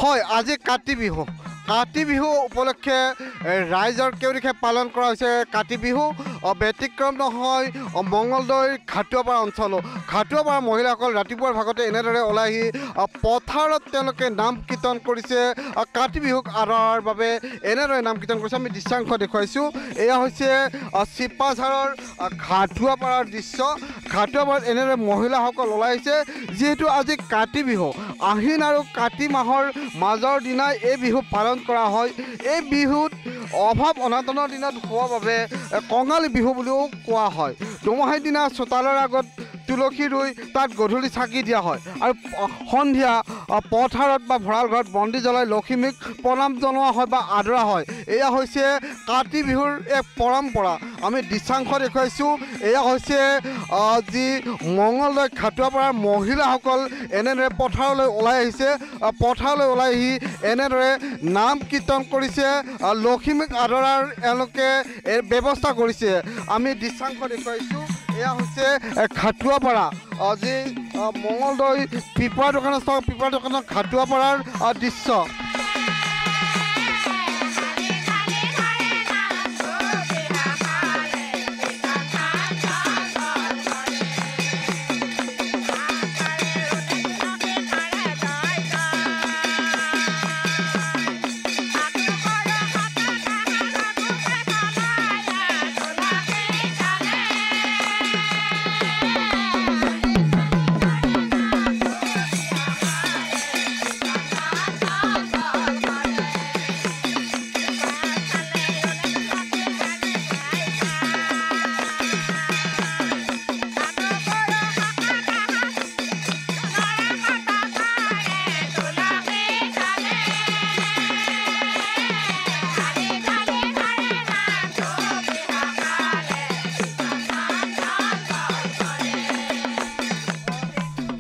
হয় আজি কাতি বিহু উপলক্ষে ৰাইজৰ কেউৰিখে পালন কৰা হৈছে কাতি বিহু ব্যতিক্ৰম নহয় মঙলদৈৰ খাটুৱাপাৰা অঞ্চল খাটুৱাপাৰা মহিলাসকল ৰাতিপুৱাৰ ভাগতে এনেদৰে ওলাই আহি পথাৰত তেওঁলোকে নাম কীৰ্তন কৰিছে কাতি বিহুক আদৰাৰ বাবে এনেদৰে নাম কীৰ্তন কৰিছে আমি দৃশ্যাংশ দেখুৱাইছোঁ এয়া হৈছে চিপাঝাৰৰ খাটুৱাপাৰাৰ দৃশ্য খাটুৱাপাৰাত এনেদৰে মহিলাসকল ওলাই আহিছে যিহেতু আজি কাতি বিহু আহিন আৰু কাতি মাহৰ মাজৰ দিনাই এই বিহু পালন কৰা হয় এই বিহুত অভাৱ অনাটনৰ দিনত হোৱাৰ বাবে কঙালী বিহু বুলিও কোৱা হয় দুমাহীৰ দিনা চোতালৰ আগত তুলসী ৰুই তাত গধূলি চাকি দিয়া হয় আৰু সন্ধিয়া পথাৰত বা ভঁৰাল ঘৰত বন্তি জ্বলাই লখিমীক প্ৰণাম জনোৱা হয় বা আদৰা হয় এয়া হৈছে কাতি বিহুৰ এক পৰম্পৰা আমি দৃশ্যাংশ দেখুৱাইছোঁ এয়া হৈছে যি মঙলদৈ খাটুৱাপাৰাৰ মহিলাসকল এনেদৰে পথাৰলৈ ওলাই আহিছে পথাৰলৈ ওলাই আহি এনেদৰে নাম কীৰ্তন কৰিছে লখিমীক আদৰাৰ এওঁলোকে ব্যৱস্থা কৰিছে আমি দৃশ্যাংশ দেখুৱাইছোঁ এয়া হৈছে খাটুৱাপাৰা যি মঙলদৈ পিপৰা দোকানত খাটুৱাপাৰাৰ দৃশ্য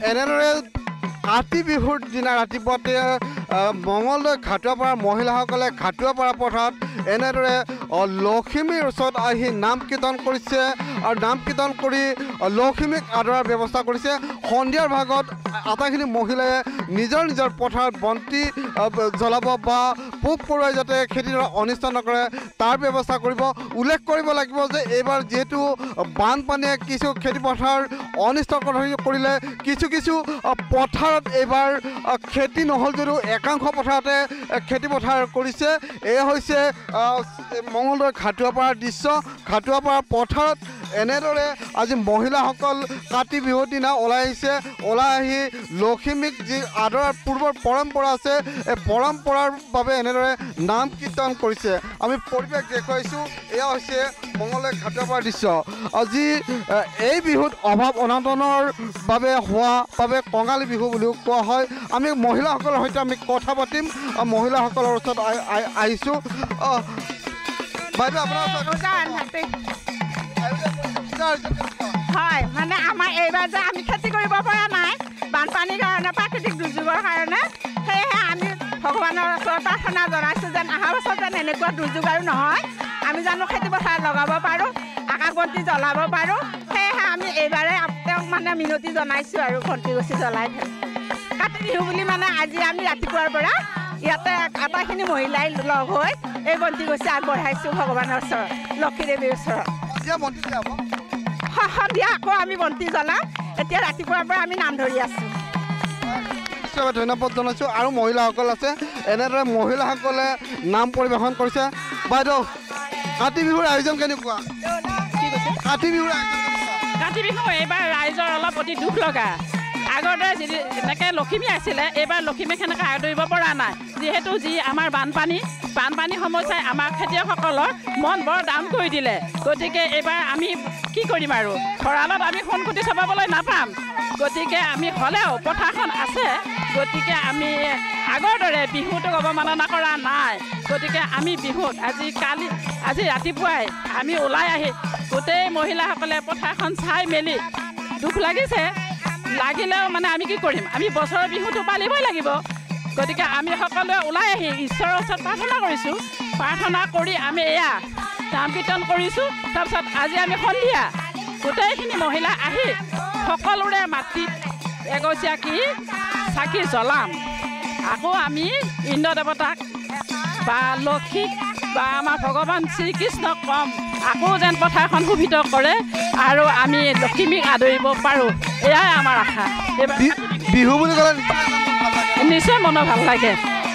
এনেদৰে কাতি বিহুৰ দিনা ৰাতিপুৱাতে মঙলদৈ খাটুৱাপাৰাৰ মহিলাসকলে খাটুৱাপাৰা পথাৰত এনেদৰে লখিমীৰ ওচৰত আহি নাম কীৰ্তন কৰিছে আৰু নাম কীৰ্তন কৰি লখিমীক আদৰাৰ ব্যৱস্থা কৰিছে সন্ধিয়াৰ ভাগত আটাইখিনি মহিলাই নিজৰ নিজৰ পথাৰত বন্তি জ্বলাব বা পোক পৰুৱাই যাতে খেতিডৰা অনিষ্ট নকৰে তাৰ ব্যৱস্থা কৰিব উল্লেখ কৰিব লাগিব যে এইবাৰ যিহেতু বানপানীয়ে কিছু খেতিপথাৰ অনিষ্ট কৰিলে কিছু পথাৰত এইবাৰ খেতি নহ'ল যদিও একাংশ পথাৰতে খেতিপথাৰ কৰিছে এয়া হৈছে মঙলদৈ খাটুৱাপাৰাৰ দৃশ্য খাটুৱাপাৰাৰ পথাৰত এনেদৰে আজি মহিলাসকল কাতি বিহুৰ দিনা ওলাই আহিছে ওলাই আহি লখিমীক যি আদৰাৰ পূৰ্বৰ পৰম্পৰা আছে এই পৰম্পৰাৰ বাবে এনেদৰে নাম কীৰ্তন কৰিছে আমি পৰিৱেশ দেখুৱাইছোঁ এয়া হৈছে মঙলদৈ খাটুৱাপাৰাৰ দৃশ্য আজি এই বিহুত অভাৱ অনাটনৰ বাবে হোৱা বাবে কঙালী বিহু বুলিও কোৱা হয় আমি মহিলাসকলৰ সৈতে আমি কথা পাতিম মহিলাসকলৰ ওচৰত আহিছোঁ বাইদেউ আপোনাৰ হয় মানে আমাৰ এইবাৰ যে আমি খেতি কৰিব পৰা নাই বানপানীৰ কাৰণে প্ৰাকৃতিক দুৰ্যোগৰ কাৰণে সেয়েহে আমি ভগৱানৰ ওচৰত প্ৰাৰ্থনা জনাইছোঁ যেন অহা বছৰ যেন এনেকুৱা দুৰ্যোগ আৰু নহয় আমি জানো খেতি পথাৰত লগাব পাৰোঁ আকাশ বন্তি জ্বলাব পাৰোঁ সেয়েহে আমি এইবাৰে তেওঁক মানে মিনতি জনাইছোঁ আৰু বন্তি গছি জ্বলাই কাতি বিহু বুলি মানে আজি আমি ৰাতিপুৱাৰ পৰা ইয়াতে আটাইখিনি মহিলাই লগ হৈ এই বন্তি গছি আগবঢ়াইছোঁ ভগৱানৰ ওচৰত লক্ষী দেৱীৰ ওচৰত সন্ধিয়া আকৌ আমি বন্তি জ্বলাম এতিয়া ৰাতিপুৱাৰ পৰা আমি নাম ধৰি আছোঁ ধন্যবাদ জনাইছোঁ আৰু মহিলাসকল আছে এনেদৰে মহিলাসকলে নাম পৰিৱেশন কৰিছে বাইদেউ কাতি বিহুৰ আয়োজন কেনেকুৱা কাতি বিহু এইবাৰ ৰাইজৰ অলপ অতি দুখ লগা আগতে যেনেকৈ লখিমী আছিলে এইবাৰ লখিমীক সেনেকৈ আদৰিব পৰা নাই যিহেতু আমাৰ বানপানী সমস্যাই আমাৰ খেতিয়কসকলৰ মন বৰ ডাউন কৰি দিলে গতিকে এইবাৰ আমি কি কৰিম আৰু খৰালত আমি সোণকুটি চপাবলৈ নাপাম গতিকে আমি হ'লেও পথাৰখন আছে গতিকে আমি আগৰ দৰে বিহুটোক অৱমাননা কৰা নাই গতিকে আমি বিহুত আজি ৰাতিপুৱাই আমি ওলাই আহি গোটেই মহিলাসকলে পথাৰখন চাই মেলি দুখ লাগিলেও মানে আমি কি কৰিম আমি বছৰৰ বিহুটো পালিবই লাগিব গতিকে আমি সকলোৱে ওলাই আহি ঈশ্বৰৰ ওচৰত প্ৰাৰ্থনা কৰি আমি এয়া নাম কীৰ্তন কৰিছোঁ তাৰপিছত আজি আমি সন্ধিয়া গোটেইখিনি মহিলা আহি সকলোৰে মাটিত এগছীয়াকৈ চাকি জ্বলাম আকৌ আমি ইন্দ্ৰ দেৱতাক বা লক্ষীক বা আমাৰ ভগৱান শ্ৰীকৃষ্ণক ক'ম আকৌ যেন পথাৰখন শোভিত কৰে আৰু আমি লখিমীক আদৰিব পাৰোঁ এয়াই আমাৰ আশা বিহু বুলি ক'লে নিশ্চয় মনৰ ভাল লাগে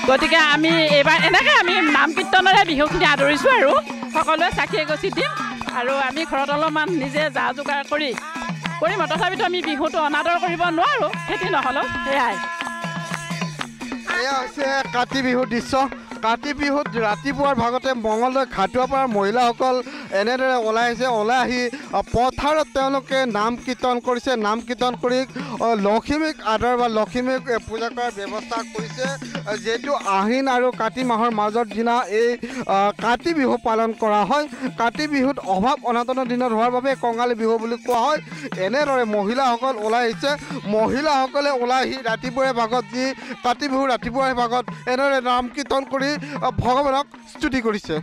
গতিকে আমি এইবাৰ এনেকৈ আমি নাম কীৰ্তনেৰে বিহুখিনি আদৰিছোঁ আৰু সকলোৱে চাকি এগছি দিম আৰু আমি ঘৰত অলপমান নিজে যা যোগাৰ কৰিম তথাপিতো আমি বিহুটো অনাদৰ কৰিব নোৱাৰোঁ খেতি নহ'লেও সেয়াই এয়া হৈছে কাতি বিহুৰ দৃশ্য কাতি বিহুত ৰাতিপুৱাৰ ভাগতে মঙলদৈ খাটুৱাপাৰাৰ মহিলাসকল এনেদৰে ওলাই আহি পথাৰত তেওঁলোকে নাম কীৰ্তন কৰিছে নাম কীৰ্তন কৰি লখিমীক আদৰ বা লখিমীক পূজা কৰাৰ ব্যৱস্থা কৰিছে যিহেতু আহিন আৰু কাতি মাহৰ মাজৰ দিনা এই কাতি বিহু পালন কৰা হয় কাতি বিহুত অভাৱ অনাটনৰ দিনত হোৱাৰ বাবে কঙালী বিহু বুলি কোৱা হয় এনেদৰে মহিলাসকল ওলাই আহিছে মহিলাসকলে ওলাই আহি ৰাতিপুৱাৰে ভাগত যি কাতি বিহু ৰাতিপুৱাৰে ভাগত এনেদৰে নাম কীৰ্তন কৰি ভগৱানক স্তুতি কৰিছে।